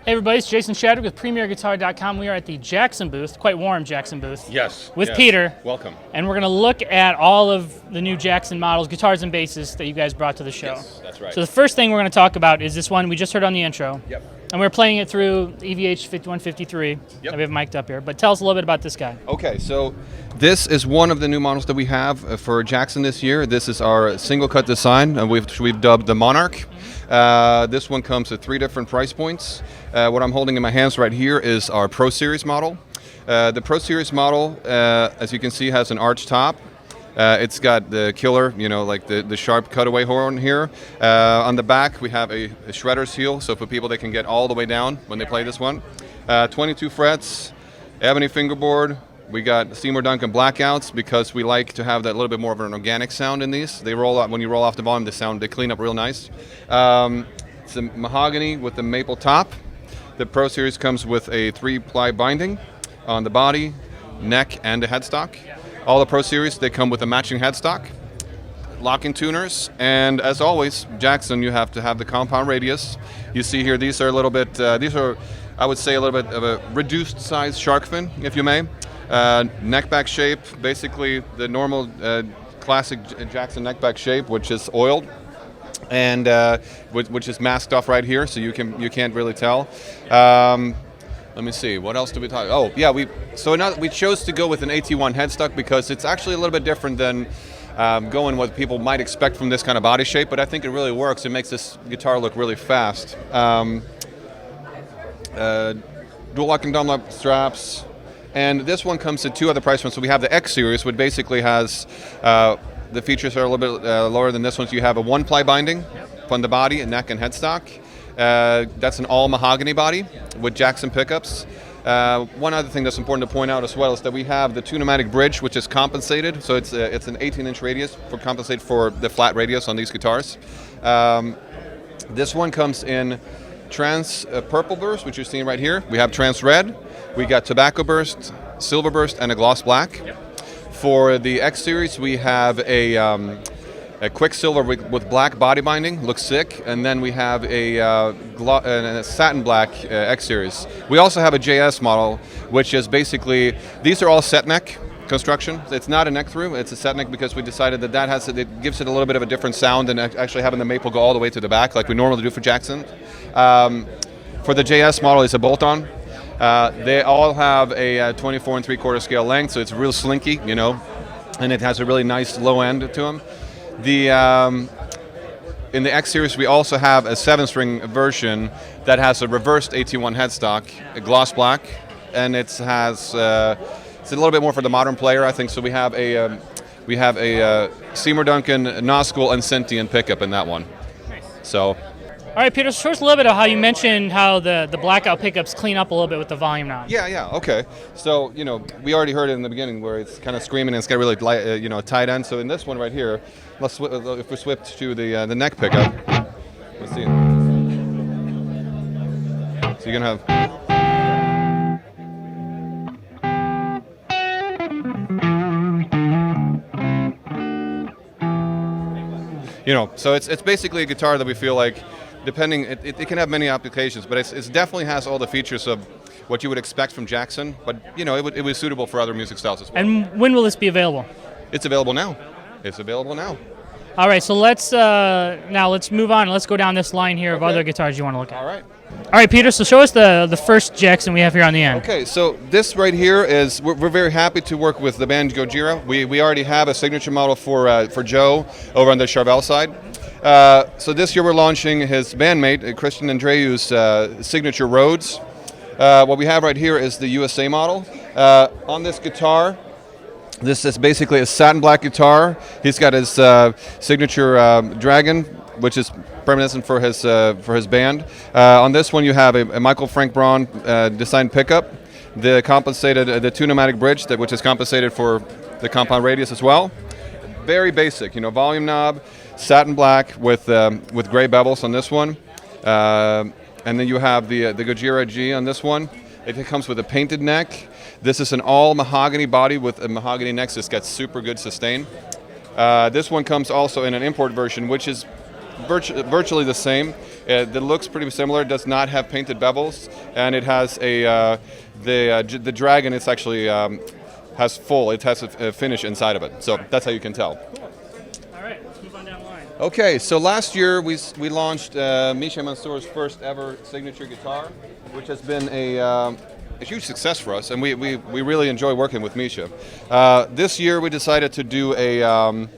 Hey everybody, it's Jason Shadwick with PremierGuitar.com. We are at the Jackson booth, quite warm Jackson booth. Yes. With Peter. Welcome. And we're going to look at all of the new Jackson models, guitars and basses that you guys brought to the show. Yes, that's right. So the first thing we're going to talk about is this one we just heard on the intro. Yep. And we're playing it through EVH 5153 that we have mic'd up here. But tell us a little bit about this guy. Okay, so this is one of the new models that we have for Jackson this year. This is our single cut design, which we've dubbed the Monarch. This one comes at 3 different price points. What I'm holding in my hands right here is our Pro Series model. The Pro Series model, as you can see, has an arch top. It's got the killer, like the sharp cutaway horn here. On the back, we have a shredder's heel, so for people that can get all the way down when they play this one. 22 frets, ebony fingerboard. We got Seymour Duncan blackouts because we like to have that little bit more of an organic sound in these. They roll out when you roll off the volume. They clean up real nice. It's a mahogany with the maple top. The Pro Series comes with a 3-ply binding on the body, neck, and the headstock. All the Pro Series, they come with a matching headstock, locking tuners, and as always, Jackson, you have to have the compound radius. You see here, these are a little bit, I would say, a little bit of a reduced size shark fin, if you may. Neckback shape, basically the normal classic Jackson neckback shape, which is oiled, and which is masked off right here, so you can't really tell. Let me see, what else do we talk? Oh, yeah, we chose to go with an AT1 headstock because it's actually a little bit different than going what people might expect from this kind of body shape, but I think it really works. It makes this guitar look really fast. Dual locking Dunlop straps, and this one comes at 2 other price points. So we have the X Series, which basically has the features are a little bit lower than this one. So you have a 1-ply binding on the body, and neck, and headstock. That's an all mahogany body with Jackson pickups. One other thing that's important to point out as well is that we have the Tune-O-Matic bridge, which is compensated. So it's an 18-inch radius for compensate for the flat radius on these guitars. This one comes in trans purple burst, which you're seeing right here. We have trans red. We got tobacco burst, silver burst, and a gloss black. For the X Series, we have a Quicksilver with black body binding, looks sick, and then we have a satin black X Series. We also have a JS model, which is basically, these are all set neck construction. It's not a neck through, it's a set neck because we decided that it gives it a little bit of a different sound than actually having the maple go all the way to the back like we normally do for Jackson. For the JS model, it's a bolt-on. They all have a 24 3/4 scale length, so it's real slinky, and it has a really nice low end to them. In the X Series, we also have a 7-string version that has a reversed AT1 headstock, a gloss black, and it's a little bit more for the modern player, I think. So we have a Seymour Duncan, Noscool, and Sentient pickup in that one. Nice. So. All right, Peter, show us a little bit of how you mentioned how the blackout pickups clean up a little bit with the volume knob. Yeah, okay. So, we already heard it in the beginning where it's kind of screaming and it's got really light, tight end. So in this one right here, if we switch to the neck pickup, let's see. So you're going to have... so it's basically a guitar that we feel like, depending, it can have many applications, but it definitely has all the features of what you would expect from Jackson, but it was suitable for other music styles as well. And when will this be available? It's available now. It's available now. All right, so let's move on. Let's go down this line here of other guitars you want to look at. All right. All right, Peter, so show us the first Jackson we have here on the end. Okay, so this right here is, we're very happy to work with the band Gojira. We already have a signature model for Joe over on the Charvel side. So this year we're launching his bandmate, Christian Andreu's signature Rhodes. What we have right here is the USA model. On this guitar, this is basically a satin black guitar. He's got his signature Dragon, which is reminiscent for his band. On this one, you have a Michael Frank Braun designed pickup, the Tune-O-Matic bridge, which is compensated for the compound radius as well. Very basic, volume knob, satin black with gray bevels on this one, and then you have the Gojira G on this one. It comes with a painted neck. This is an all mahogany body with a mahogany neck, so it's got super good sustain. This one comes also in an import version, which is virtually the same. It looks pretty similar. It does not have painted bevels, and it has the dragon. It's actually has full. It has a finish inside of it, so that's how you can tell. Cool. All right, let's move on down the line. Okay, so last year we launched Misha Mansour's first ever signature guitar, which has been a huge success for us, and we really enjoy working with Misha. This year we decided to do an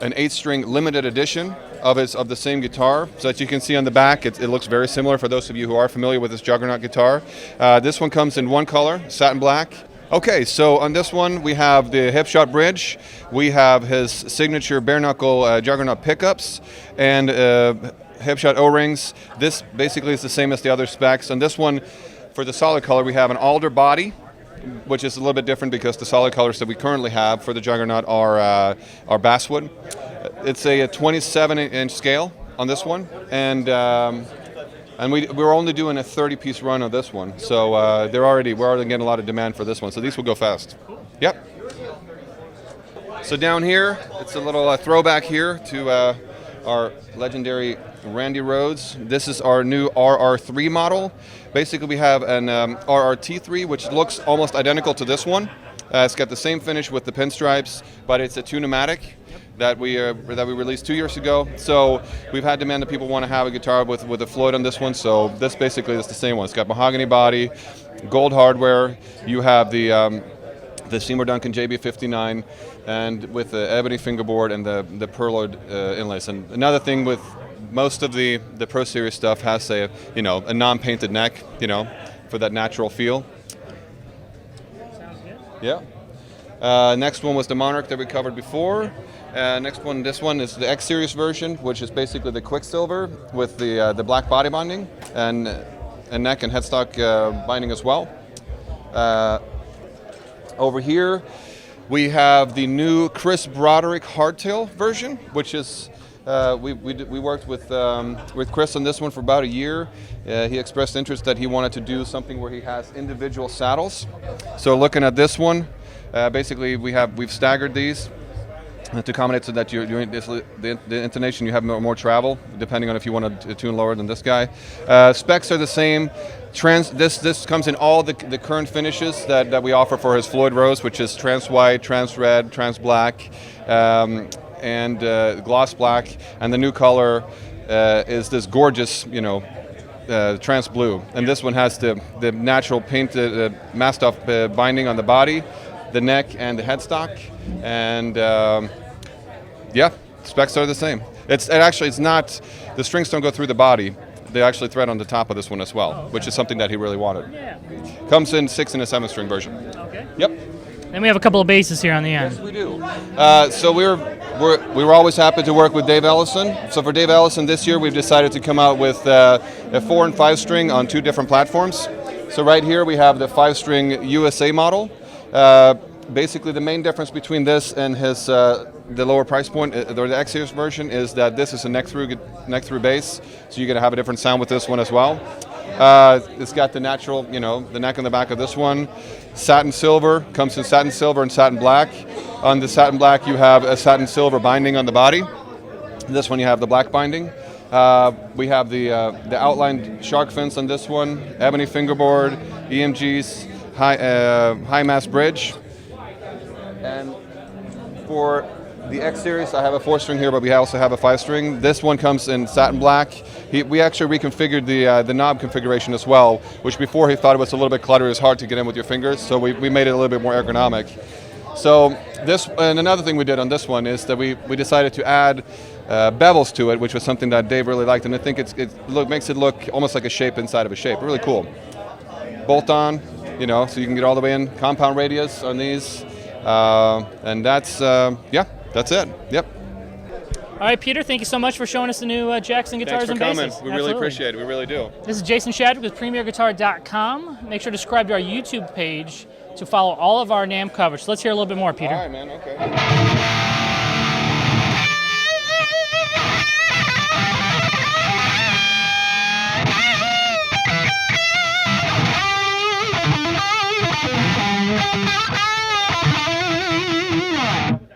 8-string limited edition of the same guitar. So that you can see on the back, it looks very similar for those of you who are familiar with this Juggernaut guitar. This one comes in one color, satin black. Okay, so on this one we have the hip shot bridge, we have his signature bare knuckle Juggernaut pickups, and hip shot O-rings. This basically is the same as the other specs. On this one, for the solid color, we have an alder body, which is a little bit different because the solid colors that we currently have for the Juggernaut are basswood. It's a 27-inch scale on this one, and we're only doing a 30-piece run of this one, so we're already getting a lot of demand for this one. So these will go fast. Yep. So down here, it's a little throwback here to our legendary Randy Rhoads. This is our new RR3 model. Basically, we have an RRT3, which looks almost identical to this one. It's got the same finish with the pinstripes, but it's a two-pneumatic that we released 2 years ago. So we've had demand that people want to have a guitar with a Floyd on this one. So this basically is the same one. It's got mahogany body, gold hardware. You have the Seymour Duncan JB59, and with the ebony fingerboard and the perloid inlays. And another thing with most of the Pro Series stuff has a non-painted neck, for that natural feel. Sounds good. Yeah. Next one was the Monarch that we covered before. This one is the X Series version, which is basically the Quicksilver with the black body binding and neck and headstock binding as well. Over here, we have the new Chris Broderick hardtail version, which is we worked with Chris on this one for about a year. He expressed interest that he wanted to do something where he has individual saddles. So looking at this one, basically we've staggered these to accommodate so that you're doing the intonation, you have more travel, depending on if you want to tune lower than this guy. Specs are the same. This comes in all the current finishes that we offer for his Floyd Rose, which is trans white, trans red, trans black, and gloss black. And the new color is this gorgeous, trans blue. And this one has the natural painted masked off binding on the body, the neck, and the headstock. And yeah, specs are the same. It's not, the strings don't go through the body. They actually thread on the top of this one as well, which is something that he really wanted. Yeah. Comes in 6 and a 7-string version. Okay. Yep. Then we have a couple of basses here on the end. Yes, we do. So we were always happy to work with Dave Ellison. So for Dave Ellison this year, we've decided to come out with a 4 and 5 string on 2 different platforms. So right here we have the 5-string USA model. Basically, the main difference between this and his the lower price point, or the X Series version, is that this is a neck through bass, so you're going to have a different sound with this one as well. It's got the natural, the neck and the back of this one. Satin silver, comes in satin silver and satin black. On the satin black, you have a satin silver binding on the body. This one, you have the black binding. We have the outlined shark fins on this one, ebony fingerboard, EMGs, high mass bridge. And for the X Series, I have a 4-string here, but we also have a 5-string. This one comes in satin black. We actually reconfigured the knob configuration as well, which before he thought it was a little bit cluttered. It was hard to get in with your fingers, so we made it a little bit more ergonomic. So and another thing we did on this one is that we decided to add bevels to it, which was something that Dave really liked, and I think it makes it look almost like a shape inside of a shape. Really cool. Bolt on, so you can get all the way in. Compound radius on these. And that's it. Yep. All right, Peter, thank you so much for showing us the new Jackson guitars and basses. Thanks for coming. We really appreciate it. We really do. This is Jason Shadwick with PremierGuitar.com. Make sure to subscribe to our YouTube page to follow all of our NAMM coverage. So let's hear a little bit more, Peter. All right, man. Okay. Thank you.